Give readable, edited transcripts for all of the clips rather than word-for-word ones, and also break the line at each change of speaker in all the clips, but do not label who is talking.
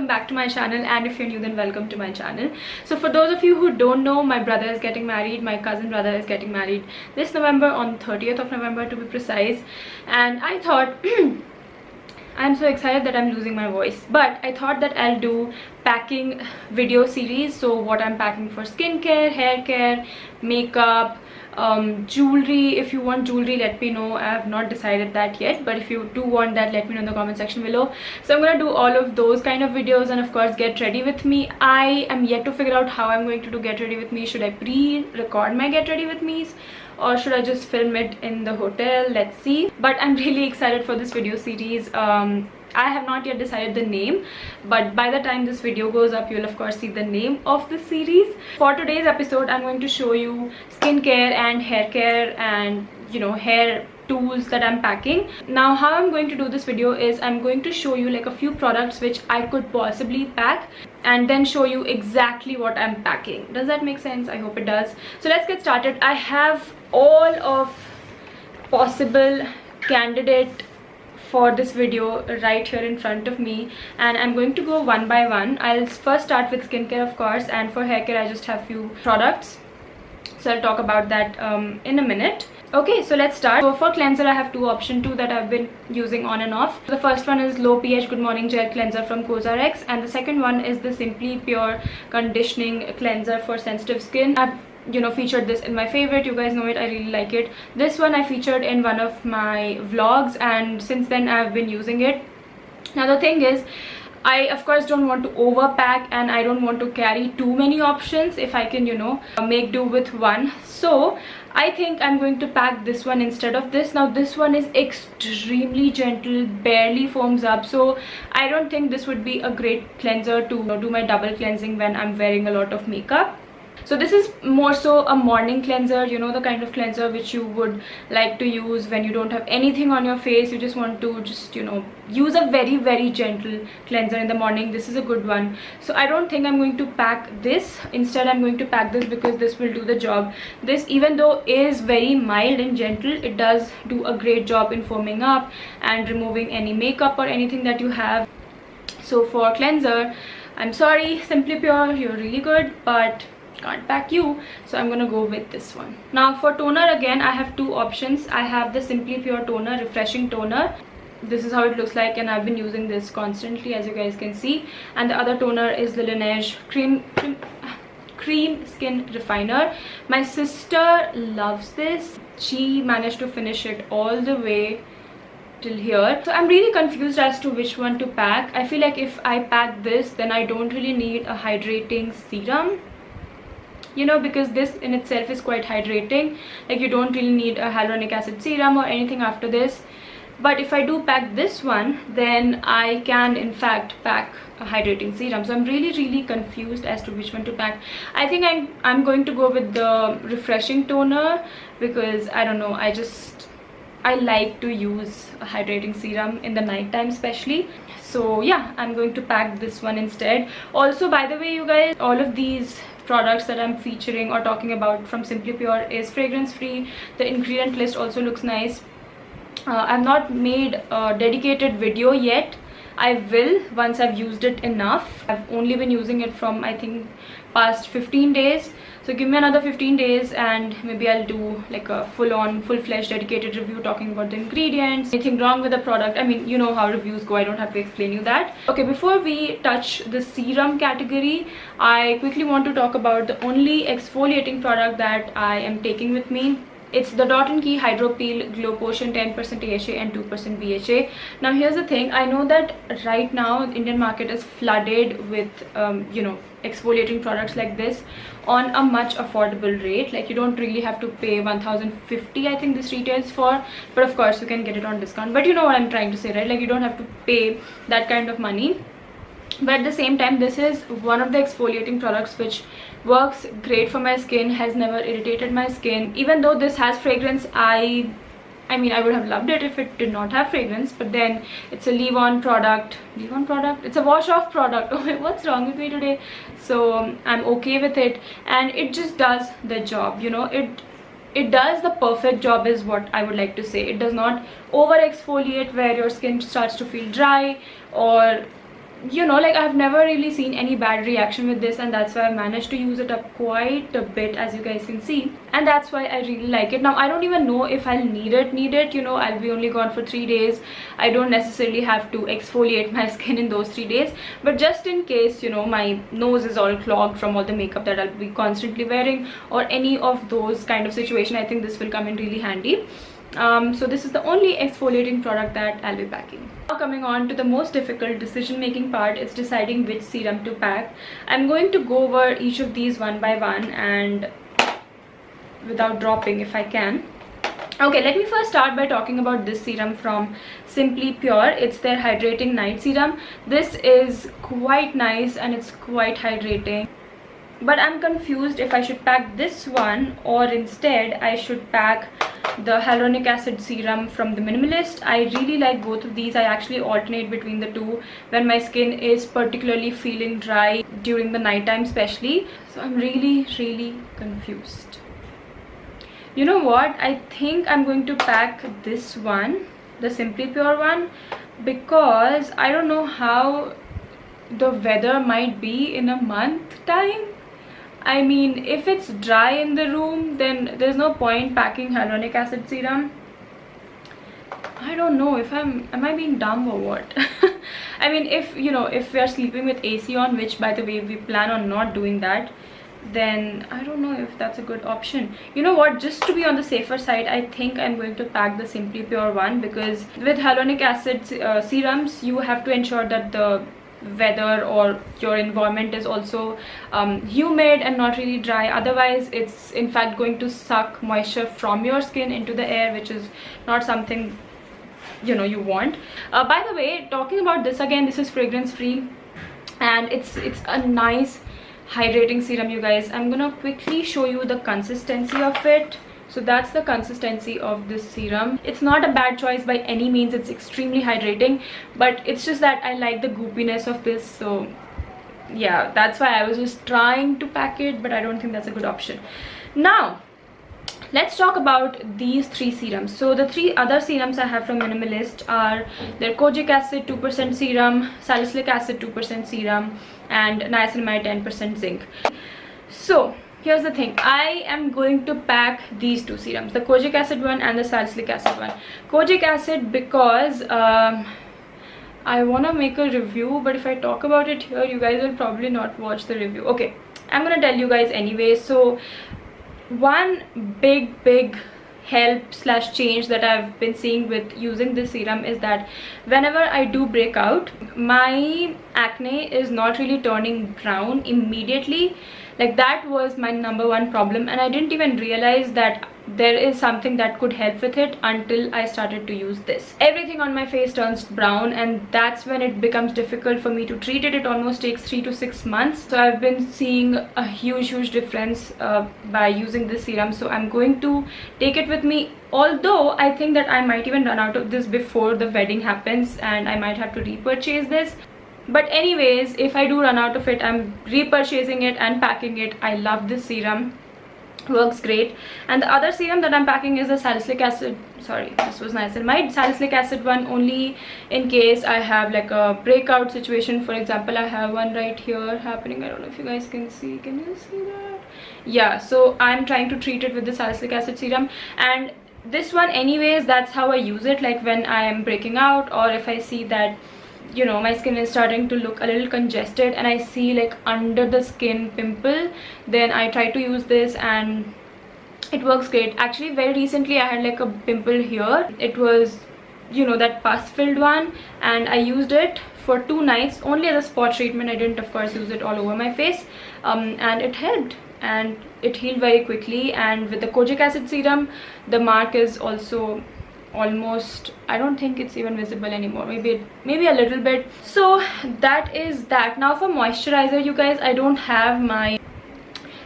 welcome back to my channel, and if you're new then welcome to my channel. So for those of you who don't know, my brother is getting married. My cousin brother is getting married this November, on 30th of November to be precise. And I thought I'm so excited that I'm losing my voice, but I thought that I'll do packing video series. So what I'm packing for skincare, hair care, makeup, jewelry. If you want jewelry, let me know. I have not decided that yet, but if you do want that, let me know in the comment section below. So I'm gonna do all of those kind of videos, and of course get ready with me. I am yet to figure out how I'm going to do get ready with me. Should I pre-record my get ready with me's, or should I just film it in the hotel? Let's see. But I'm really excited for this video series. I have not yet decided the name, but by the time this video goes up, you'll of course see the name of the series. For today's episode, I'm going to show you skincare and hair care and hair tools that I'm packing. Now how I'm going to do this video is I'm going to show you like a few products which I could possibly pack, and then show you exactly what I'm packing. Does that make sense? I hope it does. So let's get started. I have all of possible candidate for this video right here in front of me, and I'm going to go one by one. I'll first start with skincare, of course, and for hair care I just have few products, so I'll talk about that in a minute. Okay, so let's start. So for cleanser, I have two that I've been using on and off. The first one is low pH Good Morning Gel Cleanser from COSRX, and the second one is the Simply Pure Conditioning Cleanser for sensitive skin. I've featured this in my favorite. You guys know it. I really like it. This one I featured in one of my vlogs, and since then I've been using it. Now the thing is, I of course don't want to overpack, and I don't want to carry too many options if I can make do with one. So I think I'm going to pack this one instead of this. Now this one is extremely gentle, barely foams up, so I don't think this would be a great cleanser to do my double cleansing when I'm wearing a lot of makeup. So this is more so a morning cleanser, the kind of cleanser which you would like to use when you don't have anything on your face. You just want to use a very gentle cleanser in the morning. This is a good one. So I don't think I'm going to pack this. Instead I'm going to pack this because this will do the job. This, even though is very mild and gentle, it does do a great job in foaming up and removing any makeup or anything that you have. So for cleanser, I'm sorry Simply Pure, you're really good, but can't pack you, so I'm gonna go with this one. Now for toner, again I have two options. I have the Simply Pure Toner, refreshing toner. This is how it looks like, and I've been using this constantly, as you guys can see. And the other toner is the Laneige cream skin refiner. My sister loves this. She managed to finish it all the way till here, so I'm really confused as to which one to pack. I feel like if I pack this, then I don't really need a hydrating serum, because this in itself is quite hydrating. Like, you don't really need a hyaluronic acid serum or anything after this. But if I do pack this one, then I can in fact pack a hydrating serum. So I'm really confused as to which one to pack. I think I'm going to go with the refreshing toner, because I don't know, I like to use a hydrating serum in the night time especially. So yeah, I'm going to pack this one instead. Also, by the way, you guys, all of these products that I'm featuring or talking about from Simply Pure is fragrance free. The ingredient list also looks nice. I've not made a dedicated video yet. I will once I've used it enough. I've only been using it from I think past 15 days. So give me another 15 days and maybe I'll do like a full-fledged dedicated review talking about the ingredients, anything wrong with the product. I mean, you know how reviews go, I don't have to explain you that. Okay, before we touch the serum category, I quickly want to talk about the only exfoliating product that I am taking with me. It's the Dot & Key Hydro Peel Glow Potion, 10% AHA and 2% BHA. Now here's the thing, I know that right now the Indian market is flooded with exfoliating products like this on a much affordable rate. Like, you don't really have to pay 1050, I think this retails for, but of course you can get it on discount. But you know what I'm trying to say, right? Like, you don't have to pay that kind of money. But at the same time, this is one of the exfoliating products which works great for my skin, has never irritated my skin. Even though this has fragrance, I mean, I would have loved it if it did not have fragrance, but then it's a leave-on product. It's a wash-off product. Oh, what's wrong with me today? So I'm okay with it, and it just does the job. It does the perfect job is what I would like to say. It does not over exfoliate where your skin starts to feel dry, or you know, like I've never really seen any bad reaction with this, and that's why I managed to use it up quite a bit, as you guys can see, and that's why I really like it. Now I don't even know if I'll need it, you know, I'll be only gone for 3 days. I don't necessarily have to exfoliate my skin in those 3 days, but just in case, you know, my nose is all clogged from all the makeup that I'll be constantly wearing, or any of those kind of situation, I think this will come in really handy. So this is the only exfoliating product that I'll be packing. Now coming on to the most difficult decision making part, it's deciding which serum to pack. I'm going to go over each of these one by one and without dropping if I can. Okay, let me first start by talking about this serum from Simply Pure. It's their hydrating night serum. This is quite nice and it's quite hydrating, but I'm confused if I should pack this one or instead I should pack the hyaluronic acid serum from the Minimalist. I really like both of these. I actually alternate between the two when my skin is particularly feeling dry during the night time especially. So I'm really confused. You know what, I think I'm going to pack this one, the Simply Pure one, because I don't know how the weather might be in a month time. I mean, if it's dry in the room, then there's no point packing hyaluronic acid serum. I don't know if am I being dumb or what? I mean, if you know, if we are sleeping with AC on, which by the way we plan on not doing that, then I don't know if that's a good option. You know what, just to be on the safer side, I think I'm going to pack the Simply Pure one, because with hyaluronic acid serums, you have to ensure that the weather or your environment is also humid and not really dry. Otherwise it's in fact going to suck moisture from your skin into the air, which is not something, you know, you want. By the way, talking about this again, this is fragrance free and it's a nice hydrating serum, you guys. I'm gonna quickly show you the consistency of it. So that's the consistency of this serum. It's not a bad choice by any means. It's extremely hydrating, but it's just that I like the goopiness of this. So yeah, that's why I was just trying to pack it, but I don't think that's a good option. Now let's talk about these 3 serums. So the 3 other serums I have from Minimalist are their kojic acid 2% serum, salicylic acid 2% serum, and niacinamide 10% zinc. So here's the thing, I am going to pack these 2 serums, the kojic acid one and the salicylic acid one. Kojic acid because I want to make a review, but if I talk about it here, you guys will probably not watch the review. Okay, I'm gonna tell you guys anyway. So one big help slash change that I've been seeing with using this serum is that whenever I do break out, my acne is not really turning brown immediately. Like that was my #1 problem, and I didn't even realize that there is something that could help with it until I started to use this. Everything on my face turns brown, and that's when it becomes difficult for me to treat it. It almost takes 3 to 6 months. So I've been seeing a huge difference by using this serum. So I'm going to take it with me, although I think that I might even run out of this before the wedding happens and I might have to repurchase this. But anyways, if I do run out of it, I'm repurchasing it and packing it. I love this serum, works great. And the other serum that I'm packing is the salicylic acid, sorry, this was niacinamide, salicylic acid one, only in case I have like a breakout situation. For example, I have one right here happening. I don't know if you guys can see. Can you see that? Yeah, so I'm trying to treat it with the salicylic acid serum, and this one anyways, that's how I use it. Like when I am breaking out, or if I see that, you know, my skin is starting to look a little congested and I see like under the skin pimple, then I try to use this and it works great. Actually, very recently I had like a pimple here. It was, you know, that pus filled one, and I used it for 2 nights only as a spot treatment. I didn't of course use it all over my face, and it helped and it healed very quickly. And with the kojic acid serum, the mark is also almost, I don't think it's even visible anymore, maybe a little bit. So that is that. Now for moisturizer, you guys, I don't have my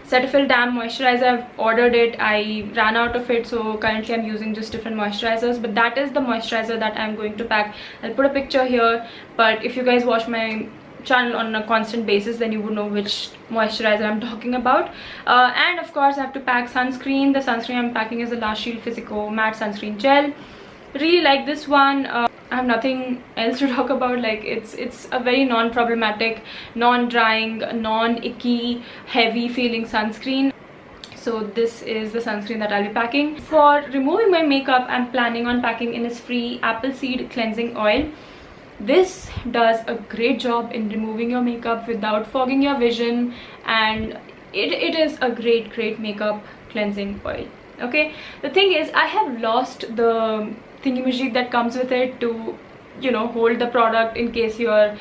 Cetaphil Damp moisturizer. I've ordered it, I ran out of it, so currently I'm using just different moisturizers. But that is the moisturizer that I'm going to pack. I'll put a picture here, but if you guys watch my channel on a constant basis, then you would know which moisturizer I'm talking about. And of course I have to pack sunscreen. The sunscreen I'm packing is the La Shield Physico matte sunscreen gel. Really like this one. I have nothing else to talk about. Like, it's a very non-problematic, non-drying, non-icky, heavy feeling sunscreen. So this is the sunscreen that I'll be packing. For removing my makeup, I'm planning on packing Innisfree Apple Seed Cleansing Oil. This does a great job in removing your makeup without fogging your vision, and it is a great makeup cleansing oil. Okay, the thing is, I have lost the thingy-majig that comes with it to, you know, hold the product in case you're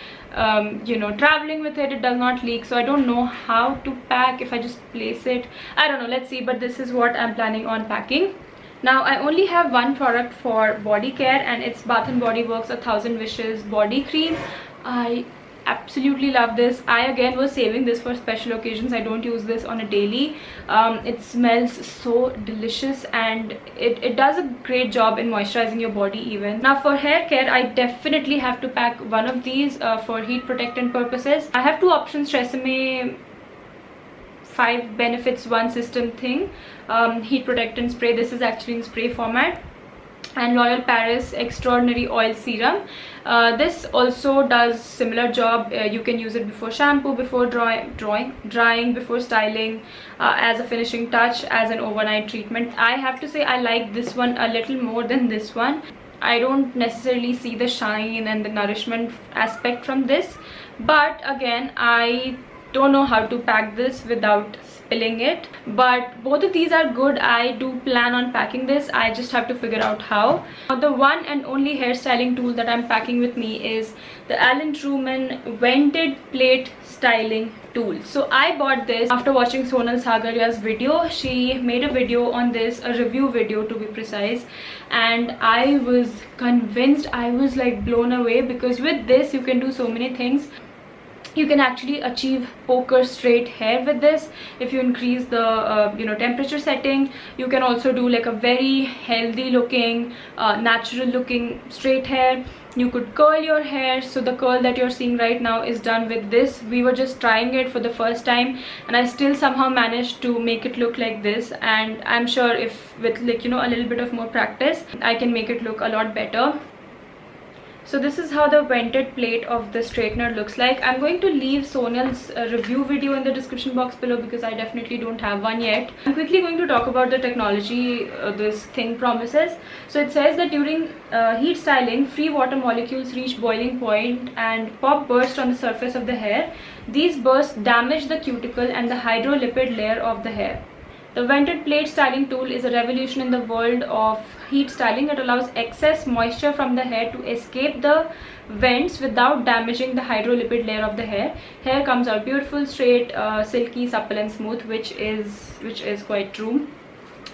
you know, traveling with it. It does not leak, so I don't know how to pack. If I just place it, I don't know, let's see. But this is what I'm planning on packing. Now, I only have one product for body care, and it's Bath & Body Works 1000 Wishes body cream. I absolutely love this. I again was saving this for special occasions. I don't use this on a daily. It smells so delicious, and it does a great job in moisturizing your body even. Now, for hair care, I definitely have to pack one of these for heat protectant purposes. I have two options: Tresemme 5 benefits 1 system thing, heat protectant spray. This is actually in spray format. And L'Oreal Paris Extraordinary Oil Serum. This also does similar job. You can use it before shampoo, before drying, before styling, as a finishing touch, as an overnight treatment. I have to say I like this one a little more than this one. I don't necessarily see the shine and the nourishment aspect from this, but again, I don't know how to pack this without spilling it. But both of these are good. I do plan on packing this. I just have to figure out how. The one and only hairstyling tool that I'm packing with me is the Alan Truman Vented Plate Styling Tool. So I bought this after watching Sonal Sagaria's video. She made a video on this, a review video to be precise, and I was convinced. I was like blown away, because with this you can do so many things. You can actually achieve poker straight hair with this. If you increase the you know, temperature setting, you can also do like a very healthy looking, natural looking straight hair. You could curl your hair. So the curl that you're seeing right now is done with this. We were just trying it for the first time, and I still somehow managed to make it look like this. And I'm sure if with, like, you know, a little bit of more practice, I can make it look a lot better. So this is how the vented plate of the straightener looks like. I'm going to leave Sonal's review video in the description box below, because I definitely don't have one yet. I'm quickly going to talk about the technology this thing promises. So it says that during heat styling, free water molecules reach boiling point and pop burst on the surface of the hair. These bursts damage the cuticle and the hydrolipid layer of the hair. The vented plate styling tool is a revolution in the world of heat styling. It allows excess moisture from the hair to escape the vents without damaging the hydrolipid layer of the hair. Hair comes out beautiful, straight, silky, supple and smooth, which is quite true.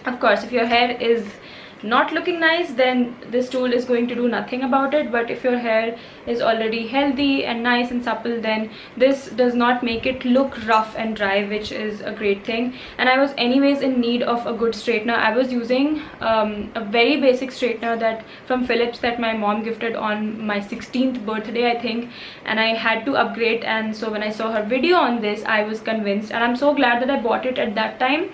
Of course, if your hair is not looking nice, then this tool is going to do nothing about it. But if your hair is already healthy and nice and supple, then this does not make it look rough and dry, which is a great thing. And I was anyways in need of a good straightener. I was using a very basic straightener that from Philips that my mom gifted on my 16th birthday, I think, and I had to upgrade. And so when I saw her video on this, I was convinced, and I'm so glad that I bought it at that time,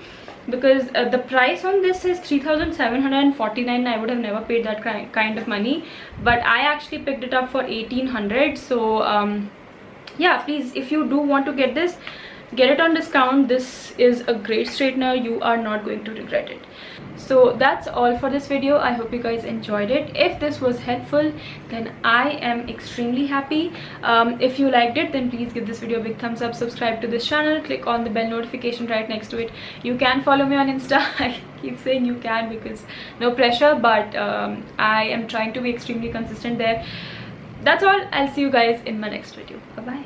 because the price on this is 3,749. I would have never paid that kind of money, but I actually picked it up for 1,800. So yeah, please, if you do want to get this, get it on discount. This is a great straightener. You are not going to regret it. So that's all for this video. I hope you guys enjoyed it. If this was helpful, then I am extremely happy. If you liked it, then please give this video a big thumbs up, subscribe to this channel, click on the bell notification right next to it. You can follow me on Insta. I keep saying you can because no pressure, but I am trying to be extremely consistent there. That's all. I'll see you guys in my next video. Bye bye.